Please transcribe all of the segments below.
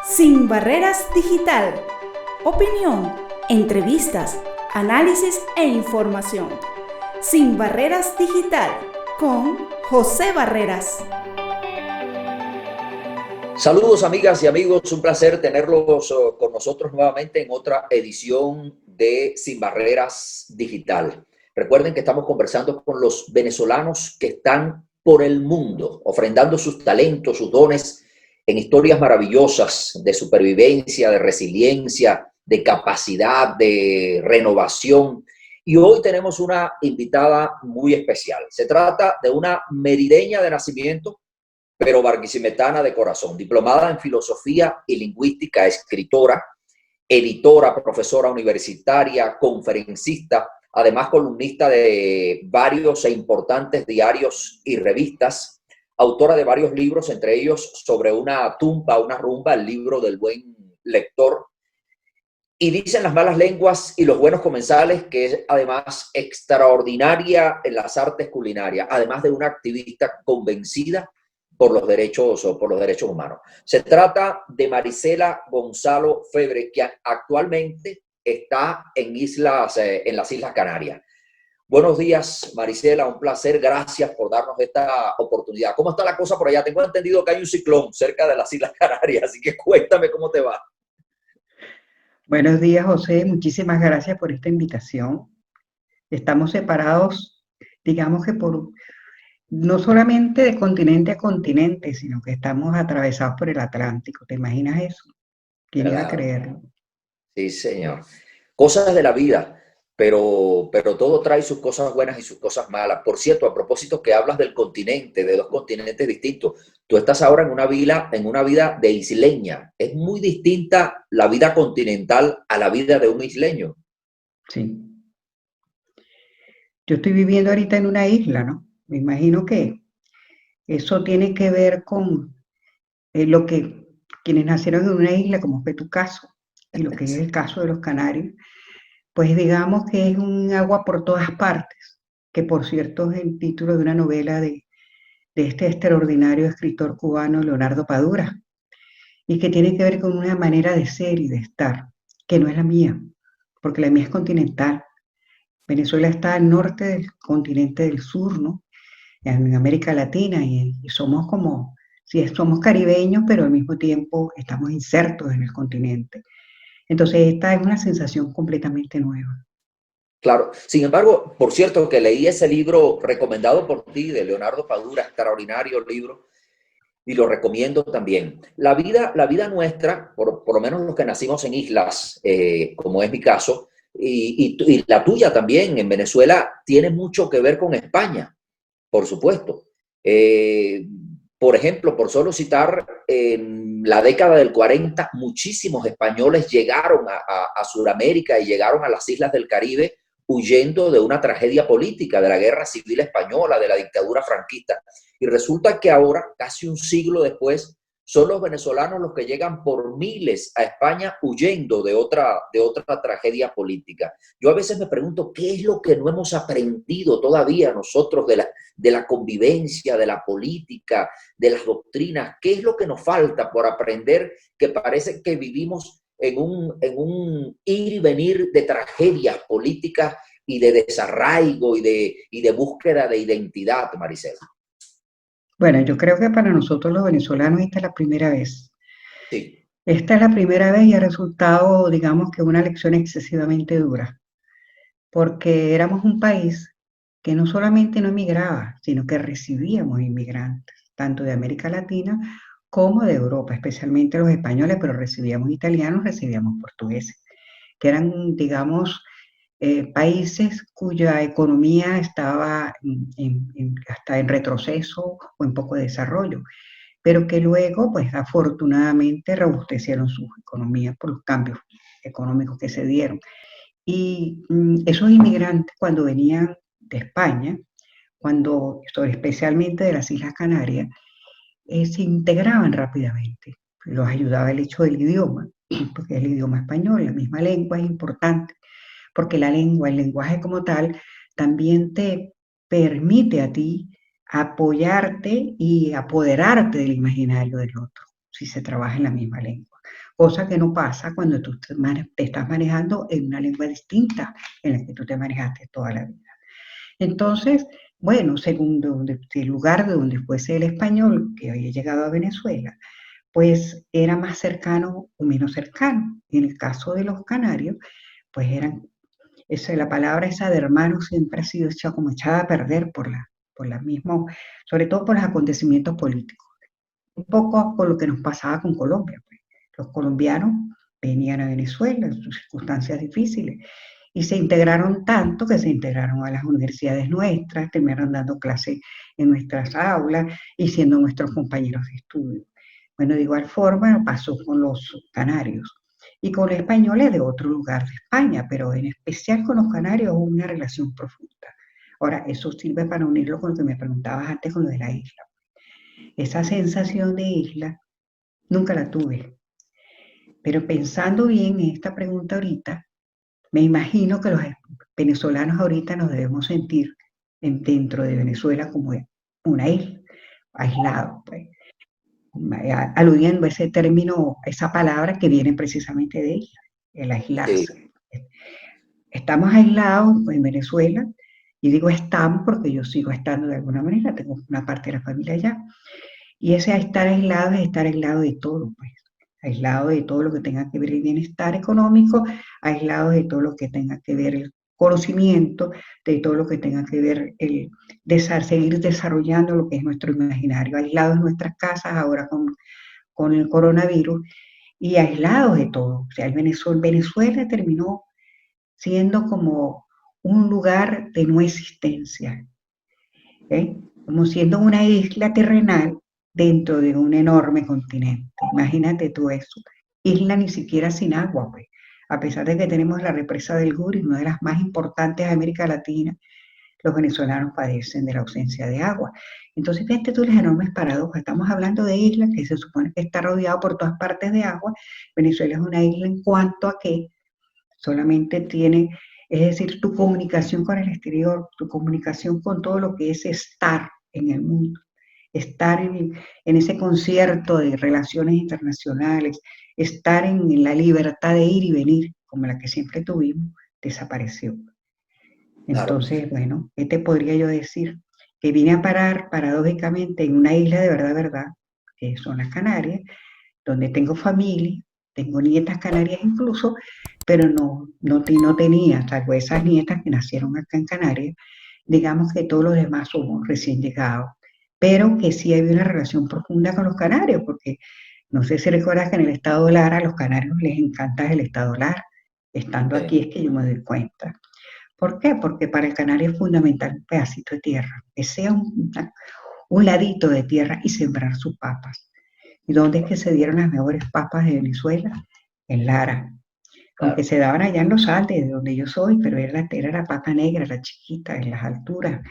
Sin Barreras Digital. Opinión, entrevistas, análisis e información. Sin Barreras Digital con José Barreras. Saludos amigas y amigos, un placer tenerlos con nosotros nuevamente en otra edición de Sin Barreras Digital. Recuerden que estamos conversando con los venezolanos que están por el mundo, ofrendando sus talentos, sus dones en historias maravillosas de supervivencia, de resiliencia, de capacidad, de renovación. Y hoy tenemos una invitada muy especial. Se trata de una merideña de nacimiento, pero barquisimetana de corazón, diplomada en filosofía y lingüística, escritora, editora, profesora universitaria, conferencista, además columnista de varios e importantes diarios y revistas, autora de varios libros, entre ellos Sobre una tumba, una rumba, el libro del buen lector, y dicen las malas lenguas y los buenos comensales que es además extraordinaria en las artes culinarias, además de una activista convencida por los derechos humanos. Se trata de Marisela Gonzalo Febre, que actualmente está en las Islas Canarias. Buenos días, Marisela, un placer, gracias por darnos esta oportunidad. ¿Cómo está la cosa por allá? Tengo entendido que hay un ciclón cerca de las Islas Canarias, así que cuéntame cómo te va. Buenos días, José. Muchísimas gracias por esta invitación. Estamos separados, digamos que no solamente de continente a continente, sino que estamos atravesados por el Atlántico. ¿Te imaginas eso? ¿Quién iba a Claro. creerlo? Sí, señor. Cosas de la vida, pero todo trae sus cosas buenas y sus cosas malas. Por cierto, a propósito que hablas del continente, de dos continentes distintos, tú estás ahora en una vida de isleña. Es muy distinta la vida continental a la vida de un isleño. Sí. Yo estoy viviendo ahorita en una isla, ¿no? Me imagino que eso tiene que ver con lo que quienes nacieron en una isla, como fue tu caso, y lo que es el caso de los canarios, pues digamos que es un agua por todas partes, que por cierto es el título de una novela de este extraordinario escritor cubano Leonardo Padura, y que tiene que ver con una manera de ser y de estar, que no es la mía, porque la mía es continental. Venezuela está al norte del continente del sur, ¿no? En América Latina, y somos como, sí, somos caribeños, pero al mismo tiempo estamos insertos en el continente. Entonces esta es una sensación completamente nueva. Claro. Sin embargo, por cierto, que leí ese libro recomendado por ti de Leonardo Padura, extraordinario libro, y lo recomiendo también. La vida nuestra, por lo menos los que nacimos en islas, como es mi caso, y la tuya también en Venezuela, tiene mucho que ver con España, por supuesto. Eh, por ejemplo, por solo citar, en la década del 40, muchísimos españoles llegaron a Sudamérica y llegaron a las islas del Caribe huyendo de una tragedia política, de la Guerra Civil Española, de la dictadura franquista. Y resulta que ahora, casi un siglo después, son los venezolanos los que llegan por miles a España huyendo de otra tragedia política. Yo a veces me pregunto, ¿qué es lo que no hemos aprendido todavía nosotros de la convivencia, de la política, de las doctrinas? ¿Qué es lo que nos falta por aprender, que parece que vivimos en un ir y venir de tragedias políticas y de desarraigo y de búsqueda de identidad, Maricela? Bueno, yo creo que para nosotros los venezolanos esta es la primera vez. Sí. Esta es la primera vez y ha resultado, digamos que una lección excesivamente dura, porque éramos un país que no solamente no emigraba, sino que recibíamos inmigrantes, tanto de América Latina como de Europa, especialmente los españoles, pero recibíamos italianos, recibíamos portugueses, que eran, digamos, países cuya economía estaba hasta en retroceso o en poco desarrollo, pero que luego, pues afortunadamente, robustecieron sus economías por los cambios económicos que se dieron. Y esos inmigrantes cuando venían de España, especialmente de las Islas Canarias, se integraban rápidamente. Los ayudaba el hecho del idioma, porque el idioma español, la misma lengua es importante, porque la lengua, el lenguaje como tal, también te permite a ti apoyarte y apoderarte del imaginario del otro, si se trabaja en la misma lengua. cosa que no pasa cuando tú te estás manejando en una lengua distinta en la que tú te manejaste toda la vida. Entonces, bueno, según el lugar de donde fuese el español que había llegado a Venezuela, pues era más cercano o menos cercano. En el caso de los canarios, pues la palabra esa de hermano siempre ha sido como echada a perder por la misma, sobre todo por los acontecimientos políticos. Un poco con lo que nos pasaba con Colombia, pues. Los colombianos venían a Venezuela en sus circunstancias difíciles y se integraron tanto que se integraron a las universidades nuestras, terminaron dando clases en nuestras aulas y siendo nuestros compañeros de estudio. Bueno, de igual forma pasó con los canarios y con los españoles de otro lugar de España, pero en especial con los canarios hubo una relación profunda. Ahora, eso sirve para unirlo con lo que me preguntabas antes con lo de la isla. Esa sensación de isla nunca la tuve, pero pensando bien en esta pregunta ahorita, me imagino que los venezolanos ahorita nos debemos sentir dentro de Venezuela como una isla, aislado, pues, aludiendo a ese término, esa palabra que viene precisamente de ella, el aislarse. Sí. Estamos aislados en Venezuela, y digo estamos porque yo sigo estando de alguna manera, tengo una parte de la familia allá, y ese estar aislado es estar aislado de todo, pues. Aislado de todo lo que tenga que ver el bienestar económico, aislado de todo lo que tenga que ver el conocimiento, de todo lo que tenga que ver el seguir desarrollando lo que es nuestro imaginario, aislados en nuestras casas ahora con el coronavirus y aislados de todo. O sea, Venezuela terminó siendo como un lugar de no existencia, ¿eh? Como siendo una isla terrenal dentro de un enorme continente. Imagínate tú eso. Isla ni siquiera sin agua, pues. A pesar de que tenemos la represa del Guri, una de las más importantes de América Latina, los venezolanos padecen de la ausencia de agua. Entonces, fíjate tú las enormes paradojas. Estamos hablando de islas que se supone que está rodeado por todas partes de agua. Venezuela es una isla en cuanto a que solamente tiene, es decir, tu comunicación con el exterior, tu comunicación con todo lo que es estar en el mundo, estar en ese concierto de relaciones internacionales, estar en la libertad de ir y venir, como la que siempre tuvimos, desapareció. Entonces, claro, bueno, ¿qué te podría yo decir? Que vine a parar paradójicamente en una isla de verdad, que son las Canarias, donde tengo familia, tengo nietas canarias incluso, pero no tenía, salvo esas nietas que nacieron acá en Canarias, digamos que todos los demás somos recién llegados, pero que sí hay una relación profunda con los canarios, porque no sé si recuerdas que en el estado Lara a los canarios les encanta el estado Lara, estando aquí es que yo me doy cuenta. ¿Por qué? Porque para el canario es fundamental un pedacito de tierra, que sea un ladito de tierra y sembrar sus papas. ¿Y dónde es que se dieron las mejores papas de Venezuela? En Lara. Aunque se daban allá en los Aldes, de donde yo soy, pero era la papa negra, la chiquita, en las alturas.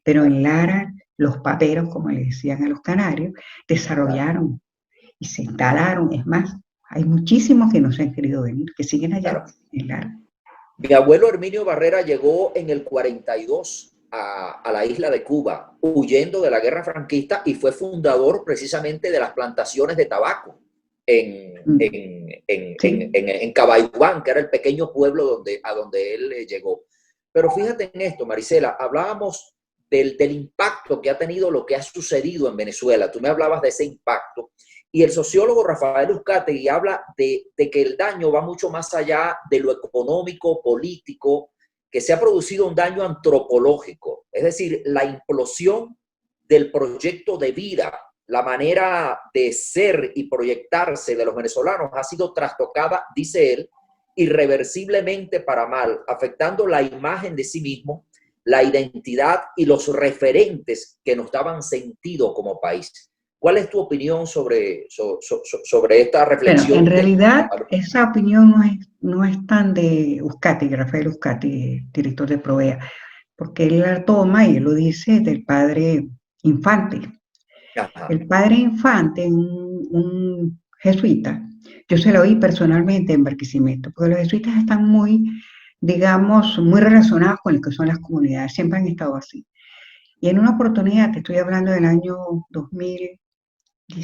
Pero en Lara, los paperos, como le decían a los canarios, desarrollaron y se instalaron. Es más, hay muchísimos que no se han querido venir, que siguen allá en Lara. Mi abuelo Herminio Barrera llegó en el 42 a la isla de Cuba, huyendo de la guerra franquista, y fue fundador precisamente de las plantaciones de tabaco en Cabaiguán, que era el pequeño pueblo a donde él llegó. Pero fíjate en esto, Marisela, hablábamos del impacto que ha tenido lo que ha sucedido en Venezuela. Tú me hablabas de ese impacto. Y el sociólogo Rafael Uzcategui habla de que el daño va mucho más allá de lo económico, político, que se ha producido un daño antropológico, es decir, la implosión del proyecto de vida, la manera de ser y proyectarse de los venezolanos ha sido trastocada, dice él, irreversiblemente para mal, afectando la imagen de sí mismo, la identidad y los referentes que nos daban sentido como país. ¿Cuál es tu opinión sobre esta reflexión? Bueno, en realidad esa opinión no es tan de Uzcategui, Rafael Uzcategui, director de Provea, porque él la toma y él lo dice del padre Infante. Ajá. El padre Infante, un jesuita, yo se lo oí personalmente en Barquisimeto, porque los jesuitas están muy, digamos, muy relacionados con lo que son las comunidades, siempre han estado así. Y en una oportunidad, te estoy hablando del año 2000,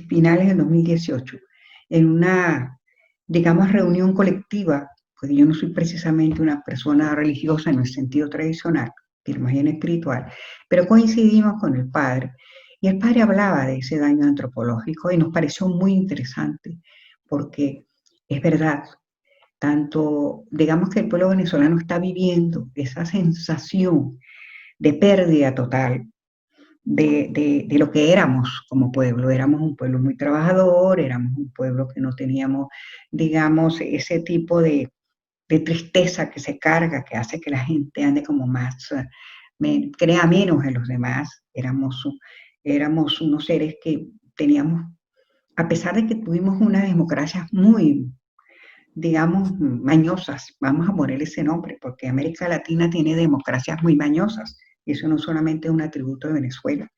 finales del 2018, en digamos, reunión colectiva, porque yo no soy precisamente una persona religiosa en el sentido tradicional, sino más bien espiritual, pero coincidimos con el padre, y el padre hablaba de ese daño antropológico y nos pareció muy interesante, porque es verdad, tanto, digamos que el pueblo venezolano está viviendo esa sensación de pérdida total de lo que éramos como pueblo. Éramos un pueblo muy trabajador, éramos un pueblo que no teníamos, digamos, ese tipo de tristeza que se carga, que hace que la gente ande como más, crea menos en los demás. Éramos unos seres que teníamos, a pesar de que tuvimos unas democracias muy, digamos, mañosas, vamos a poner ese nombre, porque América Latina tiene democracias muy mañosas, y eso no solamente es un atributo de Venezuela,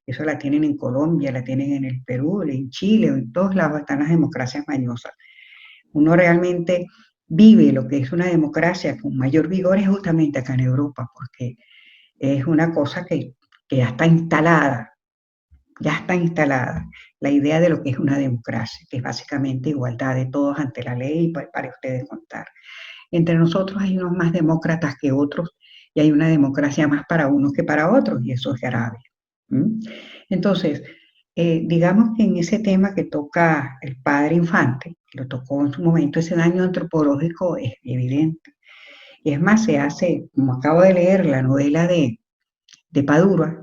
eso la tienen en Colombia, la tienen en el Perú, en Chile, en todos lados están las democracias mañosas. Uno realmente vive lo que es una democracia con mayor vigor es justamente acá en Europa, porque es una cosa que ya está instalada la idea de lo que es una democracia, que es básicamente igualdad de todos ante la ley, para ustedes contar. Entre nosotros hay unos más demócratas que otros y hay una democracia más para unos que para otros, y eso es grave. ¿Mm? Entonces, digamos que en ese tema que toca el padre Infante, que lo tocó en su momento, ese daño antropológico es evidente. Y es más, se hace, como acabo de leer la novela de Padura,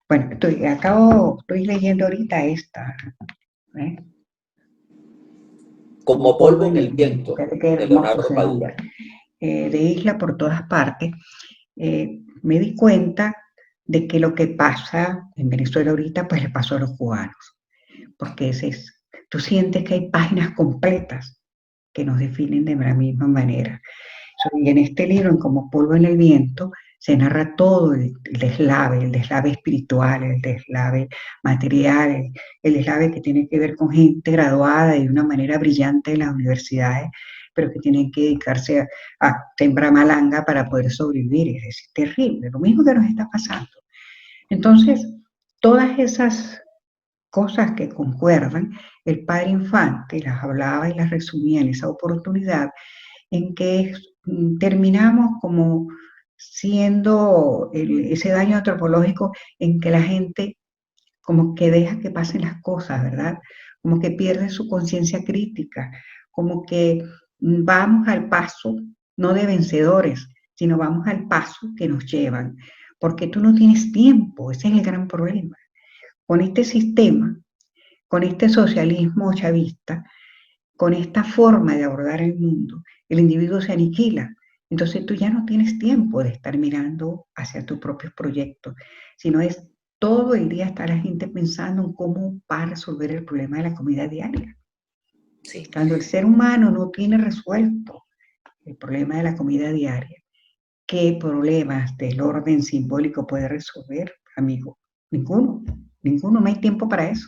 bueno, estoy leyendo ahorita esta, ¿eh? Como Como polvo polvo en en el el viento, viento, fíjate qué de hermoso Leonardo ese Padura. nombre. De Isla por todas partes, me di cuenta de que lo que pasa en Venezuela ahorita, pues le pasó a los cubanos, porque tú sientes que hay páginas completas que nos definen de la misma manera. Y en este libro, en Como polvo en el viento, se narra todo el deslave espiritual, el deslave material, el deslave que tiene que ver con gente graduada de una manera brillante en las universidades, pero que tienen que dedicarse a sembrar malanga para poder sobrevivir. Es decir, terrible, lo mismo que nos está pasando. Entonces, todas esas cosas que concuerdan, el padre Infante las hablaba y las resumía en esa oportunidad en que terminamos como siendo ese daño antropológico en que la gente como que deja que pasen las cosas, ¿verdad? Como que pierde su conciencia crítica, como que vamos al paso, no de vencedores, sino vamos al paso que nos llevan, porque tú no tienes tiempo, ese es el gran problema. Con este sistema, con este socialismo chavista, con esta forma de abordar el mundo, el individuo se aniquila. Entonces tú ya no tienes tiempo de estar mirando hacia tus propios proyectos, sino es todo el día estar la gente pensando en cómo va a resolver el problema de la comida diaria. Sí. Cuando el ser humano no tiene resuelto el problema de la comida diaria, ¿qué problemas del orden simbólico puede resolver, amigo? Ninguno, ninguno, no hay tiempo para eso.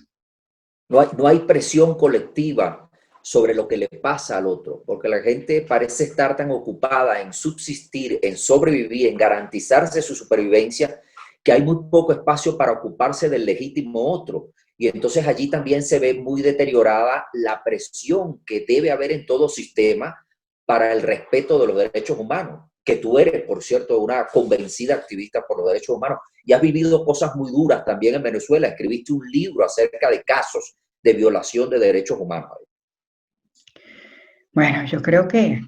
No hay presión colectiva sobre lo que le pasa al otro, porque la gente parece estar tan ocupada en subsistir, en sobrevivir, en garantizarse su supervivencia, que hay muy poco espacio para ocuparse del legítimo otro. Y entonces allí también se ve muy deteriorada la presión que debe haber en todo sistema para el respeto de los derechos humanos, que tú eres, por cierto, una convencida activista por los derechos humanos y has vivido cosas muy duras también en Venezuela. Escribiste un libro acerca de casos de violación de derechos humanos. Bueno, yo creo que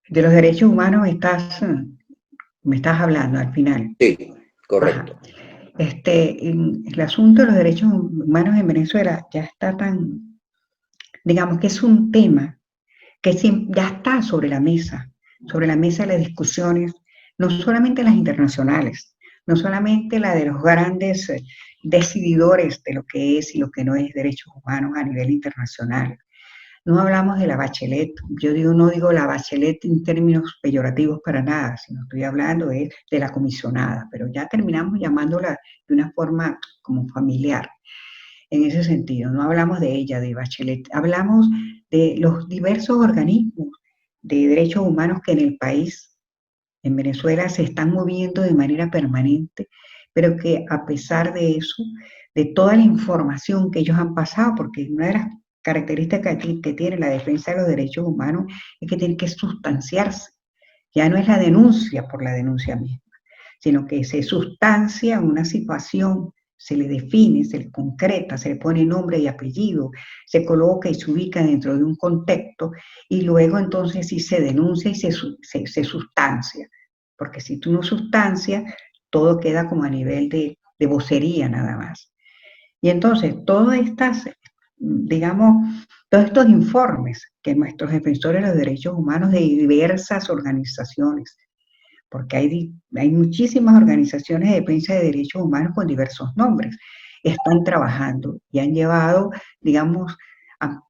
de los derechos humanos me estás hablando al final. Sí, correcto. Ajá. El asunto de los derechos humanos en Venezuela ya está tan, digamos que es un tema que ya está sobre la mesa de las discusiones, no solamente las internacionales, no solamente la de los grandes decididores de lo que es y lo que no es derechos humanos a nivel internacional. No hablamos de la Bachelet, no digo la Bachelet en términos peyorativos para nada, sino estoy hablando de la comisionada, pero ya terminamos llamándola de una forma como familiar, en ese sentido. No hablamos de ella, de Bachelet, hablamos de los diversos organismos de derechos humanos que en el país, en Venezuela, se están moviendo de manera permanente, pero que a pesar de eso, de toda la información que ellos han pasado, porque una de las característica que tiene la defensa de los derechos humanos es que tiene que sustanciarse. Ya no es la denuncia por la denuncia misma, sino que se sustancia una situación, se le define, se le concreta, se le pone nombre y apellido, se coloca y se ubica dentro de un contexto, y luego entonces sí se denuncia y se sustancia. Porque si tú no sustancias, todo queda como a nivel de vocería nada más. Y entonces, todas estas, digamos, todos estos informes que nuestros defensores de los derechos humanos de diversas organizaciones, porque hay muchísimas organizaciones de defensa de derechos humanos con diversos nombres, están trabajando y han llevado, digamos, a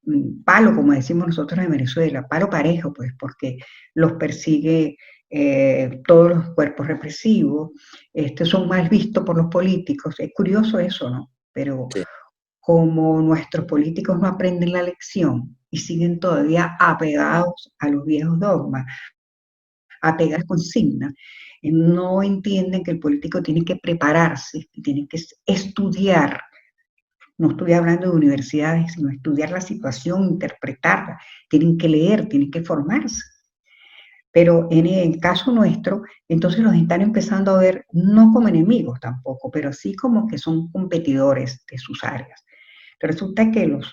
palo, como decimos nosotros en Venezuela, palo parejo, pues, porque los persigue todos los cuerpos represivos, son mal vistos por los políticos. Es curioso eso, ¿no? Pero Sí. como nuestros políticos no aprenden la lección y siguen todavía apegados a los viejos dogmas, apegados a consignas, no entienden que el político tiene que prepararse, tiene que estudiar. No estoy hablando de universidades, sino estudiar la situación, interpretarla. Tienen que leer, tienen que formarse. Pero en el caso nuestro, entonces los están empezando a ver no como enemigos tampoco, pero sí como que son competidores de sus áreas. Resulta que los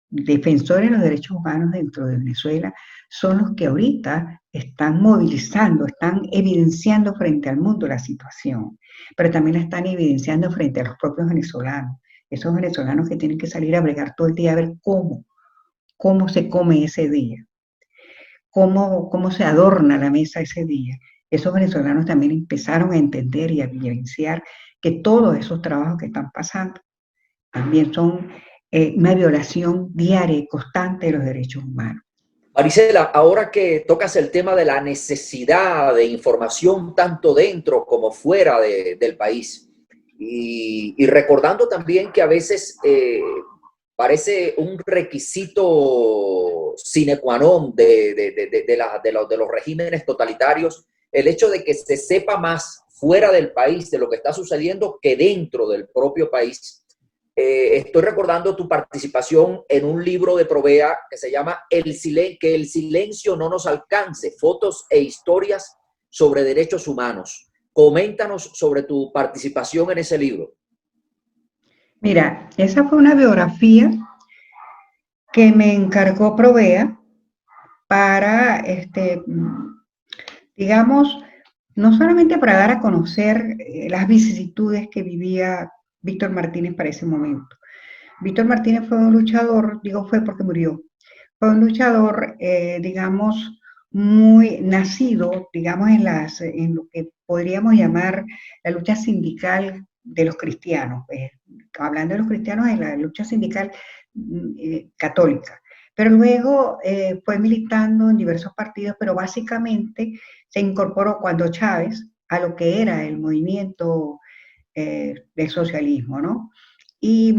defensores de los derechos humanos dentro de Venezuela son los que ahorita están movilizando, están evidenciando frente al mundo la situación, pero también la están evidenciando frente a los propios venezolanos, esos venezolanos que tienen que salir a bregar todo el día a ver cómo se come ese día, cómo se adorna la mesa ese día. Esos venezolanos también empezaron a entender y a evidenciar que todos esos trabajos que están pasando también son una violación diaria y constante de los derechos humanos. Marisela, ahora que tocas el tema de la necesidad de información tanto dentro como fuera del país, y recordando también que a veces parece un requisito sine qua non de los regímenes totalitarios, el hecho de que se sepa más fuera del país de lo que está sucediendo que dentro del propio país. Estoy recordando tu participación en un libro de Provea que se llama Que el silencio no nos alcance, fotos e historias sobre derechos humanos. Coméntanos sobre tu participación en ese libro. Mira, esa fue una biografía que me encargó Provea para, digamos, no solamente para dar a conocer las vicisitudes que vivía Víctor Martínez para ese momento. Víctor Martínez fue un luchador, digo fue porque murió, fue un luchador, digamos, muy nacido, digamos, en lo que podríamos llamar la lucha sindical de los cristianos. Hablando de los cristianos, en la lucha sindical católica. Pero luego fue militando en diversos partidos, pero básicamente se incorporó cuando Chávez a lo que era el movimiento del socialismo, ¿no? Y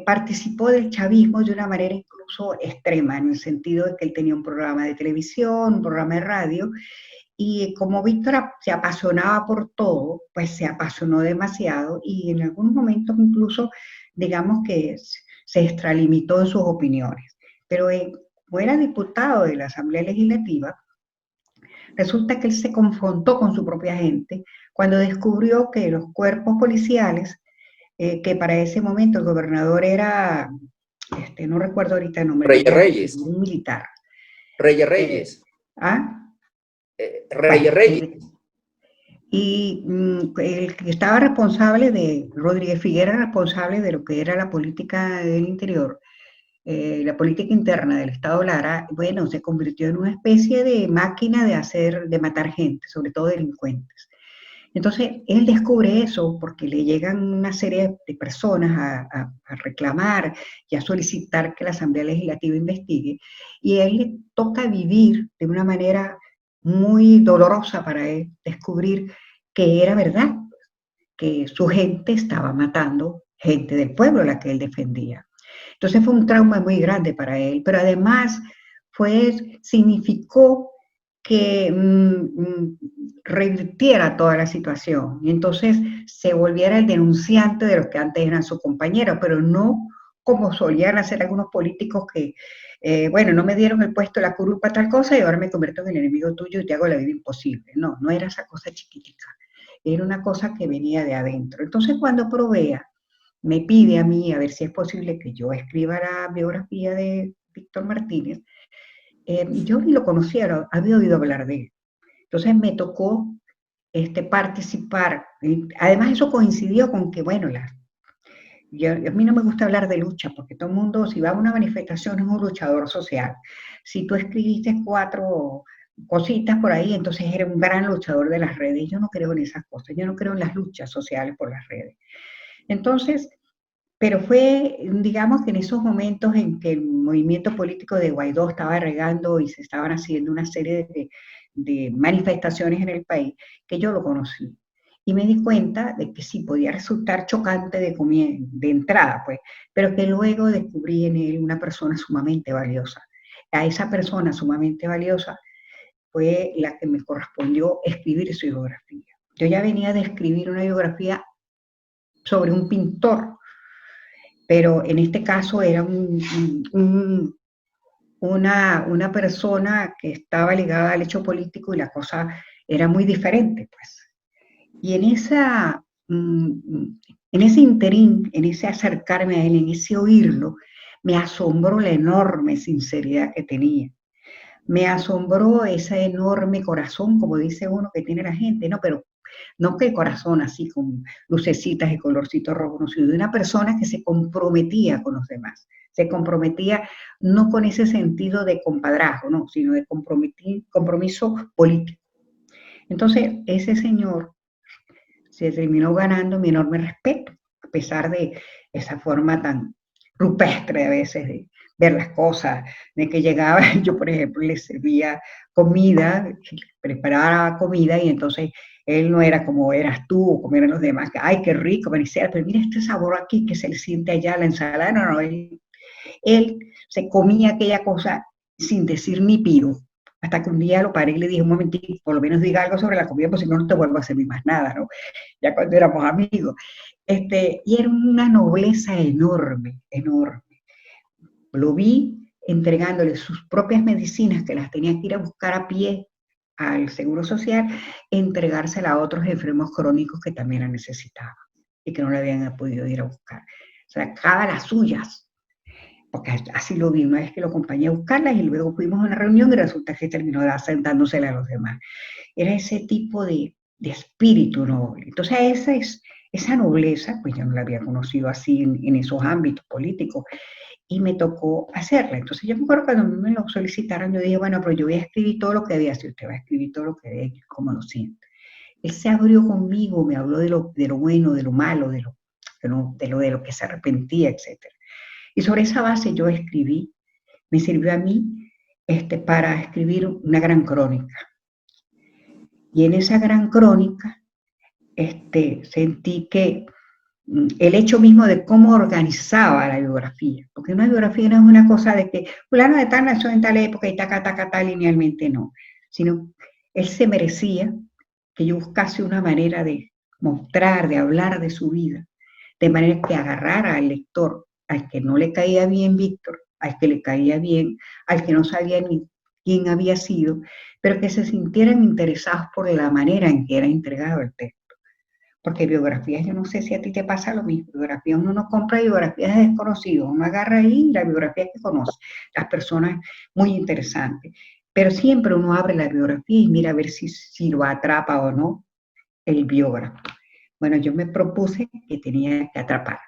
participó del chavismo de una manera incluso extrema, en el sentido de que él tenía un programa de televisión, un programa de radio, y como Víctor se apasionaba por todo, pues se apasionó demasiado y en algunos momentos incluso, digamos que se extralimitó en sus opiniones. Pero como era diputado de la Asamblea Legislativa, resulta que él se confrontó con su propia gente cuando descubrió que los cuerpos policiales, que para ese momento el gobernador era, no recuerdo ahorita el nombre, Reyes. un militar. Reyes. Reyes. Y el que estaba responsable Rodríguez Figuera, responsable de lo que era la política del interior, la política interna del Estado Lara, bueno, se convirtió en una especie de máquina de matar gente, sobre todo delincuentes. Entonces, él descubre eso porque le llegan una serie de personas a reclamar y a solicitar que la Asamblea Legislativa investigue, y a él le toca vivir de una manera muy dolorosa para él, descubrir que era verdad, que su gente estaba matando gente del pueblo a la que él defendía. Entonces fue un trauma muy grande para él, pero además significó que revirtiera toda la situación y entonces se volviera el denunciante de los que antes eran sus compañeros, pero no como solían hacer algunos políticos que, bueno, no me dieron el puesto, la curul para tal cosa y ahora me convierto en el enemigo tuyo y te hago la vida imposible. No, no era esa cosa chiquitica, era una cosa que venía de adentro. Entonces cuando Provea me pide a mí a ver si es posible que yo escriba la biografía de Víctor Martínez, yo ni lo conocía, había oído hablar de él. Entonces me tocó participar. Además eso coincidió con que, bueno, a mí no me gusta hablar de lucha, porque todo el mundo, si va a una manifestación, es un luchador social. Si tú escribiste 4 cositas por ahí, entonces eres un gran luchador de las redes. Yo no creo en esas cosas, yo no creo en las luchas sociales por las redes. Entonces, pero fue, digamos que en esos momentos en que el movimiento político de Guaidó estaba regando y se estaban haciendo una serie de manifestaciones en el país, que yo lo conocí. Y me di cuenta de que sí, podía resultar chocante de entrada, pues, pero que luego descubrí en él una persona sumamente valiosa. A esa persona sumamente valiosa fue la que me correspondió escribir su biografía. Yo ya venía de escribir una biografía sobre un pintor, pero en este caso era una persona que estaba ligada al hecho político y la cosa era muy diferente, pues. Y en ese interín, en ese acercarme a él, en ese oírlo, me asombró la enorme sinceridad que tenía. Me asombró ese enorme corazón, como dice uno, que tiene la gente, no, pero no que el corazón así con lucecitas y colorcitos rojos, no, sino de una persona que se comprometía con los demás. Se comprometía no con ese sentido de compadrazgo, no, sino de compromiso político. Entonces, ese señor se terminó ganando mi enorme respeto, a pesar de esa forma tan rupestre a veces de ver las cosas, de que llegaba, yo por ejemplo le servía comida, preparaba comida y entonces él no era como eras tú o como eran los demás, que ay, qué rico, Manicera, pero mira este sabor aquí que se le siente allá, la ensalada, no, él se comía aquella cosa sin decir ni pido, hasta que un día lo paré y le dije, un momentito, por lo menos diga algo sobre la comida, porque si no, no te vuelvo a servir más nada, ¿no? Ya cuando éramos amigos. Y era una nobleza enorme, enorme. Lo vi entregándole sus propias medicinas, que las tenía que ir a buscar a pie al Seguro Social, entregársela a otros enfermos crónicos que también la necesitaban y que no la habían podido ir a buscar. O sea, sacaba las suyas, porque así lo vi, una vez que lo acompañé a buscarlas y luego fuimos a una reunión y resulta que terminó dándosela a los demás. Era ese tipo de espíritu noble. Entonces esa nobleza, pues yo no la había conocido así en esos ámbitos políticos y me tocó hacerla. Entonces yo me acuerdo cuando me lo solicitaron, yo dije, bueno, pero yo voy a escribir todo lo que vea, si usted va a escribir todo lo que vea, como lo siento. Él se abrió conmigo, me habló de lo bueno, de lo malo, de lo que se arrepentía, etc. Y sobre esa base yo escribí, me sirvió a mí para escribir una gran crónica. Y en esa gran crónica sentí que el hecho mismo de cómo organizaba la biografía, porque una biografía no es una cosa de que fulano de tal nació en tal época y taca, linealmente no, sino él se merecía que yo buscase una manera de mostrar, de hablar de su vida, de manera que agarrara al lector, al que no le caía bien Víctor, al que le caía bien, al que no sabía ni quién había sido, pero que se sintieran interesados por la manera en que era entregado el texto. Porque biografías, yo no sé si a ti te pasa lo mismo, biografías, uno no compra biografías de desconocidos, uno agarra ahí la biografía que conoce, las personas muy interesantes, pero siempre uno abre la biografía y mira a ver si lo atrapa o no el biógrafo. Bueno, yo me propuse que tenía que atraparme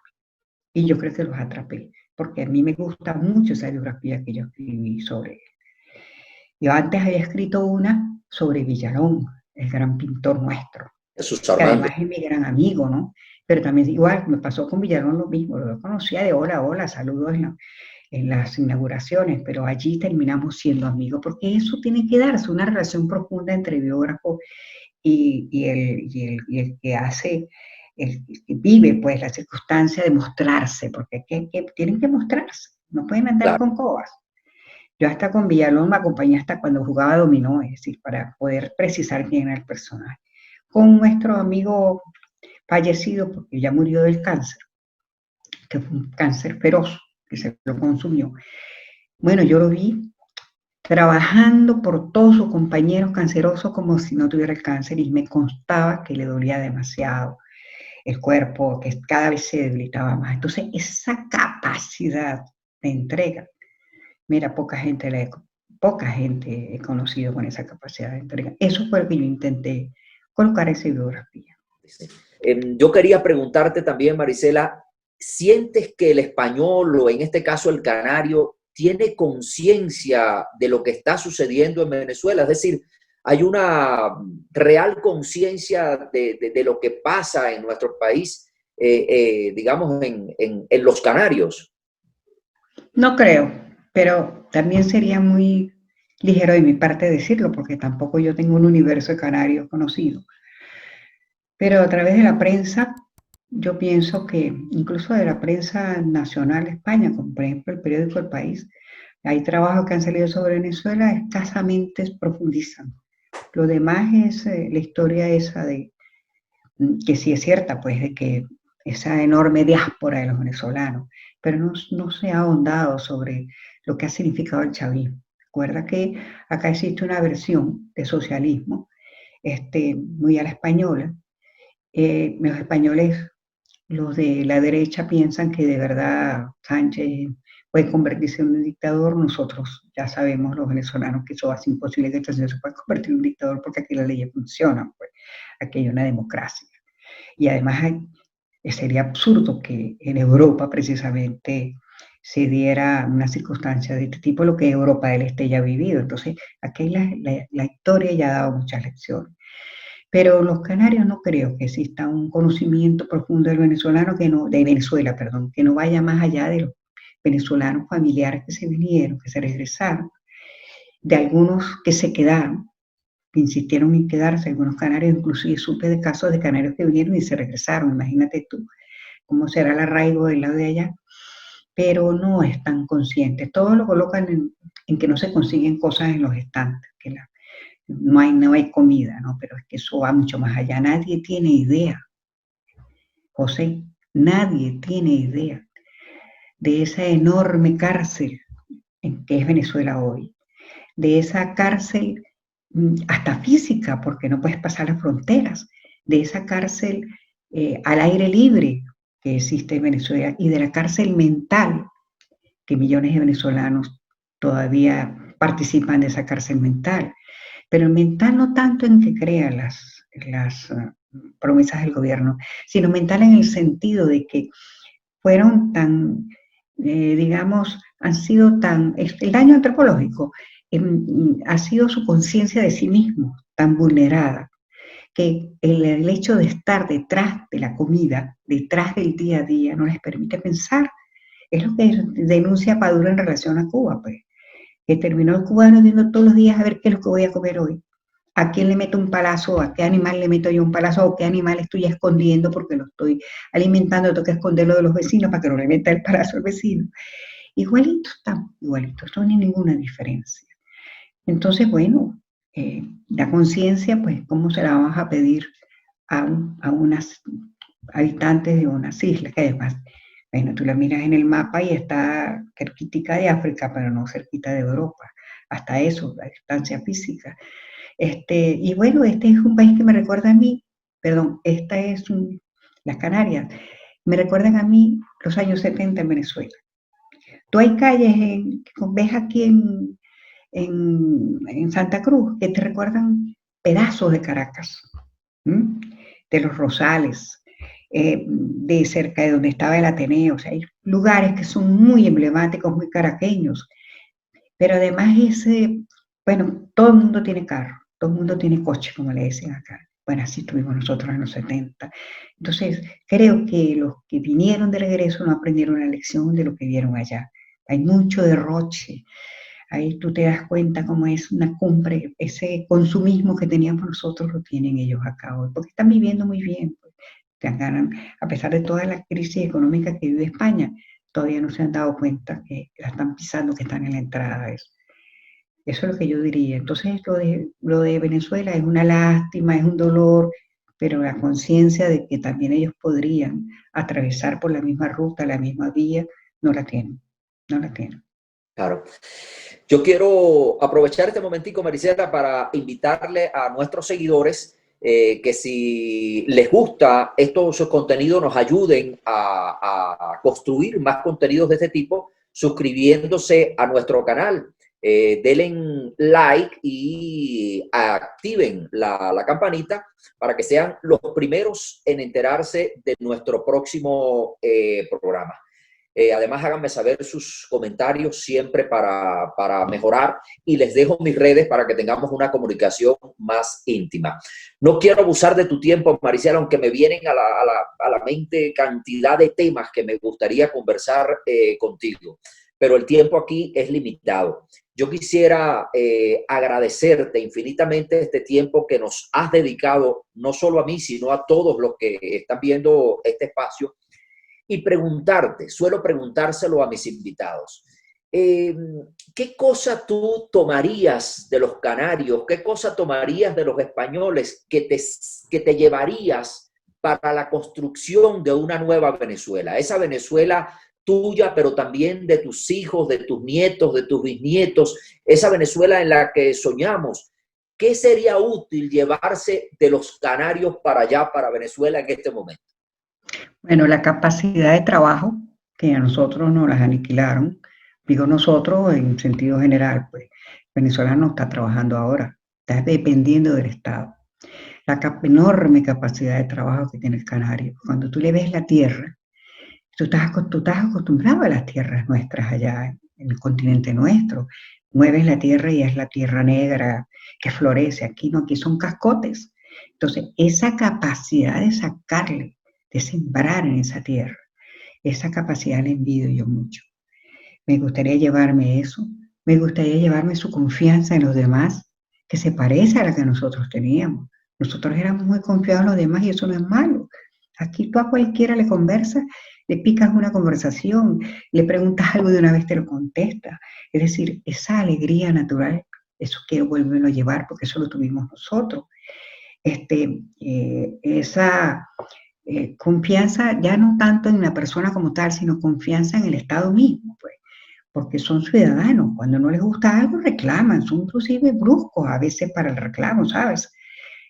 y yo creo que los atrapé, porque a mí me gusta mucho esa biografía que yo escribí sobre él. Yo antes había escrito una sobre Villalón, el gran pintor nuestro, que además es mi gran amigo, ¿no? Pero también igual me pasó con Villalón lo mismo, lo conocía de hola, saludos en las inauguraciones, pero allí terminamos siendo amigos, porque eso tiene que darse, una relación profunda entre biógrafo y el que hace, el que vive pues la circunstancia de mostrarse, porque tienen que mostrarse, no pueden andar con cobas. Yo hasta con Villalón me acompañé hasta cuando jugaba dominó, es decir, para poder precisar quién era el personaje. Con nuestro amigo fallecido, porque ya murió del cáncer, que fue un cáncer feroz, que se lo consumió. Bueno, yo lo vi trabajando por todos sus compañeros cancerosos como si no tuviera el cáncer y me constaba que le dolía demasiado el cuerpo, que cada vez se debilitaba más. Entonces, esa capacidad de entrega, mira, poca gente he conocido con esa capacidad de entrega. Eso fue lo que yo intenté colocar esa biografía. Yo quería preguntarte también, Marisela, ¿sientes que el español o en este caso el canario tiene conciencia de lo que está sucediendo en Venezuela? Es decir, ¿hay una real conciencia de lo que pasa en nuestro país, digamos, en los Canarios? No creo, pero también sería muy ligero de mi parte decirlo, porque tampoco yo tengo un universo de canarios conocido. Pero a través de la prensa, yo pienso que incluso de la prensa nacional de España, como por ejemplo el periódico El País, hay trabajos que han salido sobre Venezuela, escasamente profundizan. Lo demás es la historia esa de, que sí es cierta, pues de que esa enorme diáspora de los venezolanos, pero no se ha ahondado sobre lo que ha significado el chavismo. Recuerda que acá existe una versión de socialismo muy a la española. Los españoles, los de la derecha, piensan que de verdad Sánchez puede convertirse en un dictador. Nosotros ya sabemos, los venezolanos, que eso hace imposible que este señor se pueda convertir en un dictador porque aquí las leyes funcionan, pues aquí hay una democracia. Y además sería absurdo que en Europa precisamente se diera una circunstancia de este tipo, lo que Europa del Este ya ha vivido. Entonces, aquí la historia ya ha dado muchas lecciones. Pero los canarios no creo que exista un conocimiento profundo del venezolano de Venezuela, perdón, que no vaya más allá de los venezolanos familiares que se vinieron, que se regresaron, de algunos que se quedaron, que insistieron en quedarse, algunos canarios, inclusive supe de casos de canarios que vinieron y se regresaron, imagínate tú cómo será el arraigo del lado de allá, pero no están conscientes, todo lo colocan en que no se consiguen cosas en los estantes, que no hay comida, ¿no? Pero es que eso va mucho más allá. Nadie tiene idea, José, nadie tiene idea de esa enorme cárcel en que es Venezuela hoy, de esa cárcel hasta física, porque no puedes pasar las fronteras, de esa cárcel al aire libre que existe en Venezuela y de la cárcel mental, que millones de venezolanos todavía participan de esa cárcel mental. Pero el mental no tanto en que crea las promesas del gobierno, sino mental en el sentido de que fueron tan, digamos, han sido tan, el daño antropológico ha sido su conciencia de sí mismo tan vulnerada, que el hecho de estar detrás de la comida, detrás del día a día, no les permite pensar. Es lo que denuncia Padura en relación a Cuba, pues, que terminó el cubano viendo todos los días a ver qué es lo que voy a comer hoy, a quién le meto un palazo, a qué animal le meto yo un palazo, o qué animal estoy escondiendo porque lo estoy alimentando, tengo que esconderlo de los vecinos para que no le meta el palazo al vecino. Igualito estamos, igualito, esto no hay ninguna diferencia. Entonces, bueno, la conciencia, pues, ¿cómo se la vamos a pedir a unas habitantes de unas islas que además, bueno, tú la miras en el mapa y está cerquita de África, pero no cerquita de Europa. Hasta eso, la distancia física. Y bueno, este es un país que me recuerda a mí, perdón, las Canarias, me recuerdan a mí los años 70 en Venezuela. Tú hay calles, ves aquí en Santa Cruz, que te recuerdan pedazos de Caracas, de los Rosales, de cerca de donde estaba el Ateneo. O sea, hay lugares que son muy emblemáticos, muy caraqueños, pero además bueno, todo el mundo tiene carro, todo el mundo tiene coche, como le dicen acá. Bueno, así tuvimos nosotros en los 70. Entonces, creo que los que vinieron de regreso no aprendieron la lección de lo que vieron allá. Hay mucho derroche. Ahí tú te das cuenta cómo es una cumbre, ese consumismo que teníamos nosotros lo tienen ellos acá hoy, porque están viviendo muy bien. Pues. A pesar de toda la crisis económica que vive España, todavía no se han dado cuenta que la están pisando, que están en la entrada. Eso es lo que yo diría. Entonces, lo de Venezuela es una lástima, es un dolor, pero la conciencia de que también ellos podrían atravesar por la misma ruta, la misma vía, no la tienen. no la tienen. Claro. Yo quiero aprovechar este momentico, Marisela, para invitarle a nuestros seguidores que si les gusta estos contenidos nos ayuden a construir más contenidos de este tipo suscribiéndose a nuestro canal. Denle like y activen la campanita para que sean los primeros en enterarse de nuestro próximo programa. Además, háganme saber sus comentarios siempre para mejorar y les dejo mis redes para que tengamos una comunicación más íntima. No quiero abusar de tu tiempo, Marisela, aunque me vienen a la mente cantidad de temas que me gustaría conversar contigo, pero el tiempo aquí es limitado. Yo quisiera agradecerte infinitamente este tiempo que nos has dedicado, no solo a mí, sino a todos los que están viendo este espacio. Y preguntarte, suelo preguntárselo a mis invitados, ¿qué cosa tú tomarías de los canarios? ¿Qué cosa tomarías de los españoles que te llevarías para la construcción de una nueva Venezuela? Esa Venezuela tuya, pero también de tus hijos, de tus nietos, de tus bisnietos, esa Venezuela en la que soñamos. ¿Qué sería útil llevarse de los canarios para allá, para Venezuela en este momento? Bueno, la capacidad de trabajo, que a nosotros nos las aniquilaron, digo nosotros en sentido general, pues Venezuela no está trabajando ahora, está dependiendo del Estado. La enorme capacidad de trabajo que tiene el canario. Cuando tú le ves la tierra, tú estás acostumbrado a las tierras nuestras allá en el continente nuestro. Mueves la tierra y es la tierra negra que florece. Aquí no, aquí son cascotes. Entonces, esa capacidad de sacarle, de sembrar en esa tierra, esa capacidad la envidio yo mucho. Me gustaría llevarme eso, me gustaría llevarme su confianza en los demás, que se parece a la que nosotros teníamos. Nosotros éramos muy confiados en los demás y eso no es malo. Aquí tú a cualquiera le conversas, le picas una conversación, le preguntas algo y de una vez te lo contesta. Es decir, esa alegría natural, eso quiero volverlo a llevar porque eso lo tuvimos nosotros. Esa confianza ya no tanto en la persona como tal, sino confianza en el Estado mismo, pues, porque son ciudadanos. Cuando no les gusta algo, reclaman, son inclusive bruscos a veces para el reclamo, ¿sabes?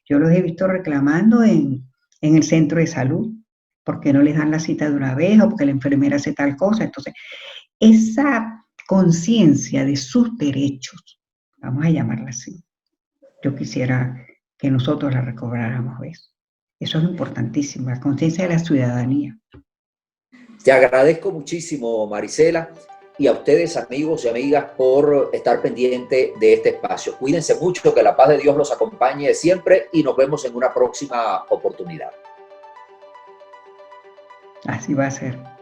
Yo los he visto reclamando en el centro de salud, porque no les dan la cita de una vez o porque la enfermera hace tal cosa. Entonces, esa conciencia de sus derechos, vamos a llamarla así, yo quisiera que nosotros la recobráramos eso. Eso es importantísimo, la conciencia de la ciudadanía. Te agradezco muchísimo, Marisela, y a ustedes, amigos y amigas, por estar pendiente de este espacio. Cuídense mucho, que la paz de Dios los acompañe siempre y nos vemos en una próxima oportunidad. Así va a ser.